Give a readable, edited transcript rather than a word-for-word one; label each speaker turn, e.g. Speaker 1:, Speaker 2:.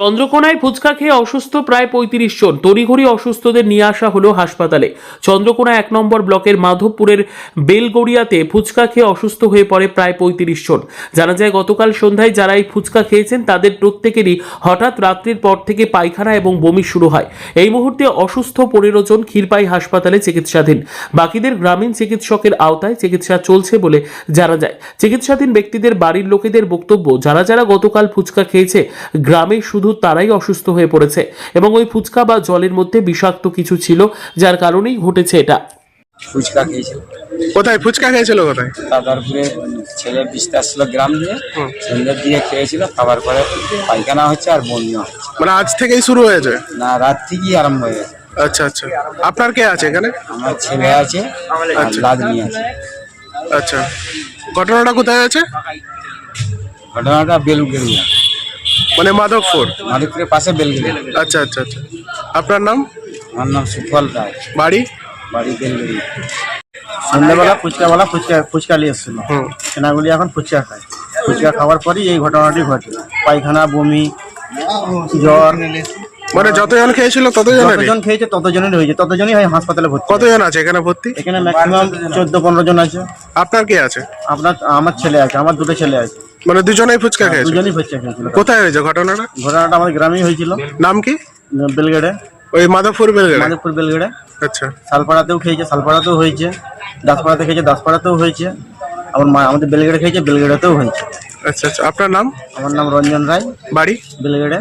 Speaker 1: চন্দ্রকোনায় ফুচকা খেয়ে অসুস্থ প্রায় ৩৫ জন। তড়িঘড়ি অসুস্থদের নিয়ে আসা হলো হাসপাতালে। চন্দ্রকোনা ১ নম্বর ব্লকের মাধবপুরের বেলগড়িয়াতে ফুচকা খেয়ে অসুস্থ হয়ে পড়ে প্রায় ৩৫ জন। জানা যায় গতকাল সন্ধ্যায় যারা এই ফুচকা খেয়েছেন তাদের প্রত্যেকেরই হঠাৎ রাত্রির পর থেকে পায়খানা এবং বমি শুরু হয়। এই মুহূর্তে অসুস্থ ১৫ জন ক্ষীরপাই হাসপাতালে চিকিৎসাধীন। বাকিদের গ্রামীণ চিকিৎসকের আওতায় চিকিৎসা চলছে বলে জানা যায়। চিকিৎসাধীন ব্যক্তিদের বাড়ির লোকেদের বক্তব্য, যারা যারা গতকাল ফুচকা খেয়েছে গ্রামে শুধু তারাই অসুস্থ হয়ে পড়েছে এবং ওই ফুচকা বা জলের মধ্যে বিষাক্ত কিছু ছিল, যার কারণেই ঘটেছে এটা।
Speaker 2: ফুচকা খেয়েছিল।
Speaker 3: কোথায় ফুচকা খেয়েছিল? কোথায়?
Speaker 2: দাদারপুরে ছেলে বৃষ্টি আসছিল গ্রাম দিয়ে, সন্ধ্যের দিকে খেয়েছিল। খাবার পরে পায়খানা হচ্ছে আর বমিও হচ্ছে।
Speaker 3: মানে আজ থেকেই শুরু হয়েছে?
Speaker 2: না, রাত থেকেই আরম্ভ হয়ে গেছে।
Speaker 3: আচ্ছা আচ্ছা। আপনার কে আছে এখানে?
Speaker 2: আমার ছেলে আছে আর লাদনি আছে।
Speaker 3: আচ্ছা, ঘটনাটা কোথায় আছে?
Speaker 2: ঘটনাটা বেলগড়িয়া,
Speaker 3: মানে মাধবপুর?
Speaker 2: মাধবপুরের পাশে বেলগড়িয়া।
Speaker 3: আচ্ছা আচ্ছা আচ্ছা। আপনার নাম?
Speaker 2: আমার নাম সুফল রায়,
Speaker 3: বাড়ি?
Speaker 2: বাড়ি বেলগড়িয়া। সন্ধ্যাবেলা ফুচকা নিয়ে এসেছিল। সেনাগুলি এখন ফুচকা খায়। ফুচকা খাওয়ার পরই এই ঘটনাটি ঘটে। পায়খানা, বমি, জ্বর।
Speaker 3: মানে যতজন খেয়েছিল
Speaker 2: যতজন খেয়েছে ততজনের হয়েছে, ততজনই হাসপাতালে ভর্তি।
Speaker 3: কতজন আছে এখানে ভর্তি?
Speaker 2: এখানে ম্যাক্সিমাম 14-15 জন আছে।
Speaker 3: আপনার কে আছে?
Speaker 2: আমার ছেলে আছে, আমার দুটো ছেলে আছে।
Speaker 3: মানে দুজনেই ফুচকা খেয়েছে?
Speaker 2: দুজনই ফুচকা খেয়েছিল।
Speaker 3: কোথায় হয়েছে ঘটনাটা?
Speaker 2: ঘটনাটা আমাদের গ্রামেই হয়েছিল।
Speaker 3: নাম কি?
Speaker 2: বেলগড়ে।
Speaker 3: ওই মাধবপুর বেলগড়ে?
Speaker 2: মাধবপুর বেলগড়ে।
Speaker 3: আচ্ছা।
Speaker 2: শালপাড়াতেও খেয়েছে, শালপাড়াতেও হয়েছে। দাসপাড়াতে খেয়েছে, দাসপাড়াতেও হয়েছে। আবার আমাদের বেলগড়ে খেয়েছে, বেলগড়েতেও হয়েছে।
Speaker 3: আচ্ছা আচ্ছা। আপনার নাম?
Speaker 2: আমার নাম রঞ্জন রায়,
Speaker 3: বাড়ি?
Speaker 2: বেলগড়ে।